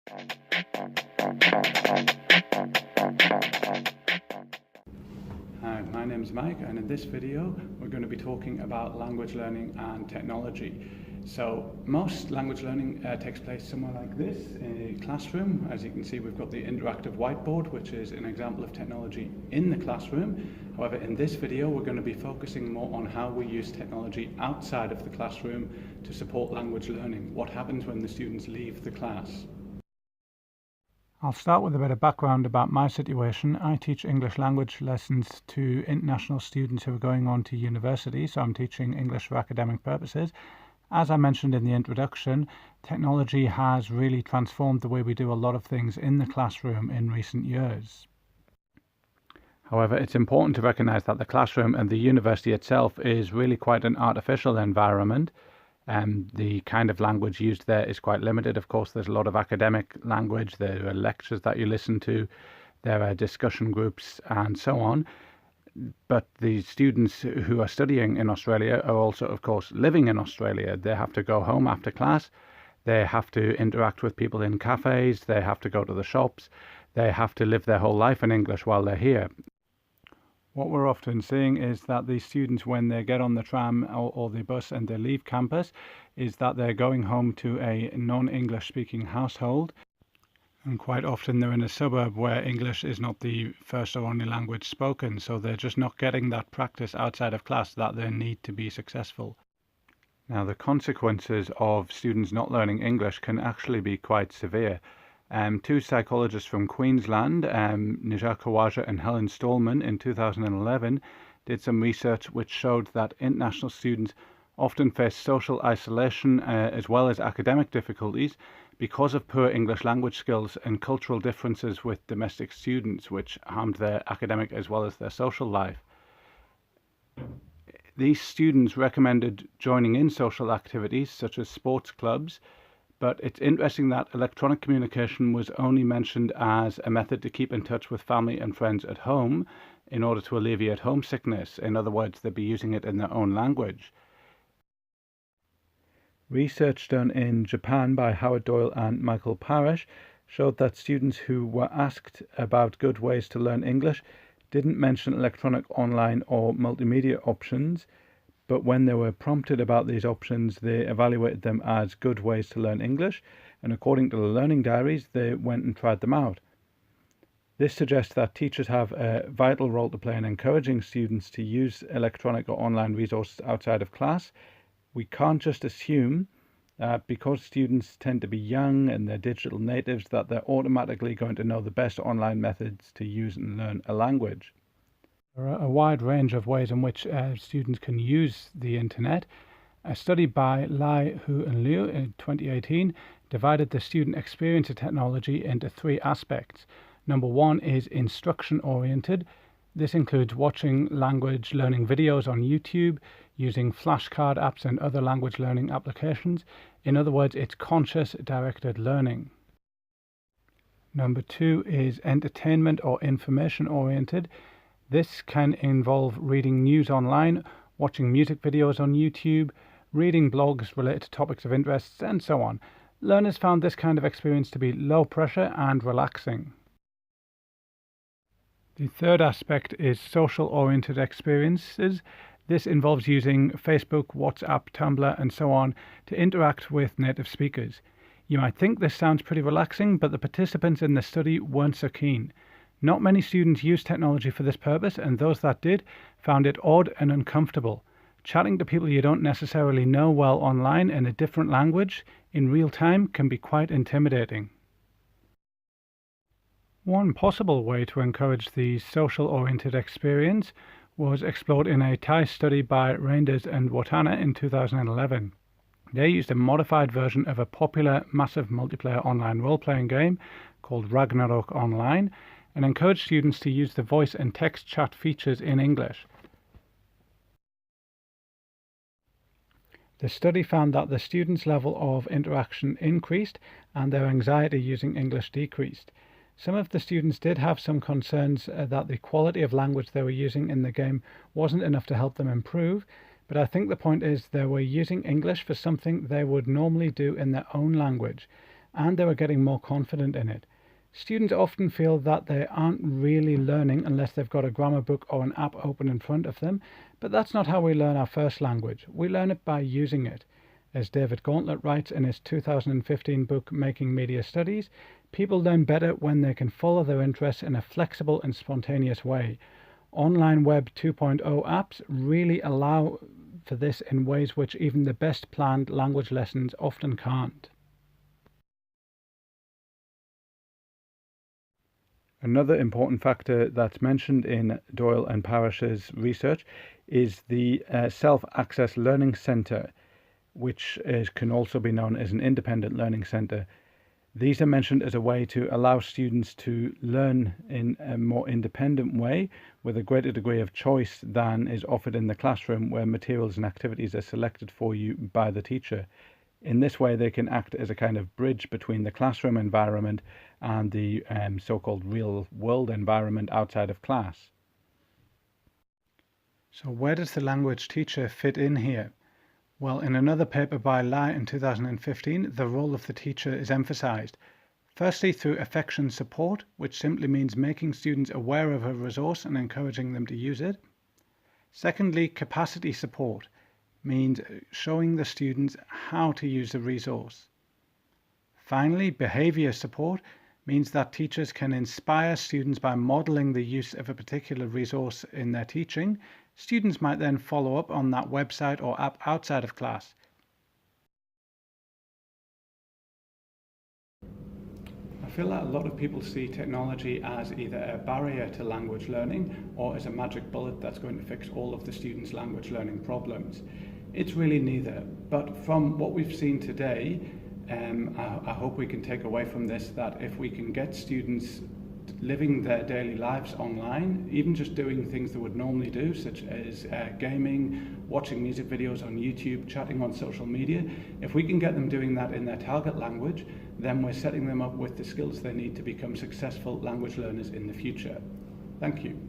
Hi, my name is Mike, and in this video we're going to be talking about language learning and technology. So most language learning takes place somewhere like this, in a classroom. As you can see, we've got the interactive whiteboard, which is an example of technology in the classroom. However, in this video we're going to be focusing more on how we use technology outside of the classroom to support language learning. What happens when the students leave the class? I'll start with a bit of background about my situation. I teach English language lessons to international students who are going on to university, so I'm teaching English for academic purposes. As I mentioned in the introduction, technology has really transformed the way we do a lot of things in the classroom in recent years. However, it's important to recognise that the classroom and the university itself is really quite an artificial environment. The kind of language used there is quite limited. Of course, there's a lot of academic language, there are lectures that you listen to, there are discussion groups and so on. But the students who are studying in Australia are also, of course, living in Australia. They have to go home after class, they have to interact with people in cafes, they have to go to the shops, they have to live their whole life in English while they're here. What we're often seeing is that these students, when they get on the tram or the bus and they leave campus, is that they're going home to a non-English speaking household. And quite often they're in a suburb where English is not the first or only language spoken, so they're just not getting that practice outside of class that they need to be successful. Now, the consequences of students not learning English can actually be quite severe. Two psychologists from Queensland, Khawaja and Helen Stallman, in 2011 did some research which showed that international students often face social isolation as well as academic difficulties because of poor English language skills and cultural differences with domestic students, which harmed their academic as well as their social life. These students recommended joining in social activities such as sports clubs, but it's interesting that electronic communication was only mentioned as a method to keep in touch with family and friends at home in order to alleviate homesickness. In other words, they'd be using it in their own language. Research done in Japan by Howard Doyle and Michael Parrish showed that students who were asked about good ways to learn English didn't mention electronic, online or multimedia options, but when they were prompted about these options, they evaluated them as good ways to learn English, and according to the learning diaries, they went and tried them out. This suggests that teachers have a vital role to play in encouraging students to use electronic or online resources outside of class. We can't just assume that because students tend to be young and they're digital natives that they're automatically going to know the best online methods to use and learn a language. There are a wide range of ways in which students can use the internet. A study by Lai, Hu and Liu in 2018 divided the student experience of technology into three aspects. Number one is instruction oriented. This includes watching language learning videos on YouTube, using flashcard apps and other language learning applications. In other words, it's conscious directed learning. Number two is entertainment or information oriented. This can involve reading news online, watching music videos on YouTube, reading blogs related to topics of interest, and so on. Learners found this kind of experience to be low pressure and relaxing. The third aspect is social-oriented experiences. This involves using Facebook, WhatsApp, Tumblr, and so on to interact with native speakers. You might think this sounds pretty relaxing, but the participants in the study weren't so keen. Not many students use technology for this purpose, and those that did found it odd and uncomfortable. Chatting to people you don't necessarily know well online in a different language in real time can be quite intimidating. One possible way to encourage the social-oriented experience was explored in a Thai study by Reinders and Watana in 2011. They used a modified version of a popular massive multiplayer online role-playing game called Ragnarok Online, and encourage students to use the voice and text chat features in English. The study found that the students' level of interaction increased and their anxiety using English decreased. Some of the students did have some concerns that the quality of language they were using in the game wasn't enough to help them improve, but I think the point is they were using English for something they would normally do in their own language, and they were getting more confident in it. Students often feel that they aren't really learning unless they've got a grammar book or an app open in front of them, but that's not how we learn our first language. We learn it by using it. As David Gauntlett writes in his 2015 book, Making Media Studies, people learn better when they can follow their interests in a flexible and spontaneous way. Online Web 2.0 apps really allow for this in ways which even the best planned language lessons often can't. Another important factor that's mentioned in Doyle and Parrish's research is the Self-Access Learning Centre, which can also be known as an independent learning centre. These are mentioned as a way to allow students to learn in a more independent way with a greater degree of choice than is offered in the classroom, where materials and activities are selected for you by the teacher. In this way, they can act as a kind of bridge between the classroom environment and the so-called real world environment outside of class. So where does the language teacher fit in here? Well, in another paper by Lai in 2015, the role of the teacher is emphasized. Firstly, through affection support, which simply means making students aware of a resource and encouraging them to use it. Secondly, capacity support means showing the students how to use the resource. Finally, behavior support means that teachers can inspire students by modeling the use of a particular resource in their teaching. Students might then follow up on that website or app outside of class. I feel that a lot of people see technology as either a barrier to language learning or as a magic bullet that's going to fix all of the students' language learning problems. It's really neither, but from what we've seen today, I hope we can take away from this that if we can get students living their daily lives online, even just doing things they would normally do, such as gaming, watching music videos on YouTube, chatting on social media, if we can get them doing that in their target language, then we're setting them up with the skills they need to become successful language learners in the future. Thank you.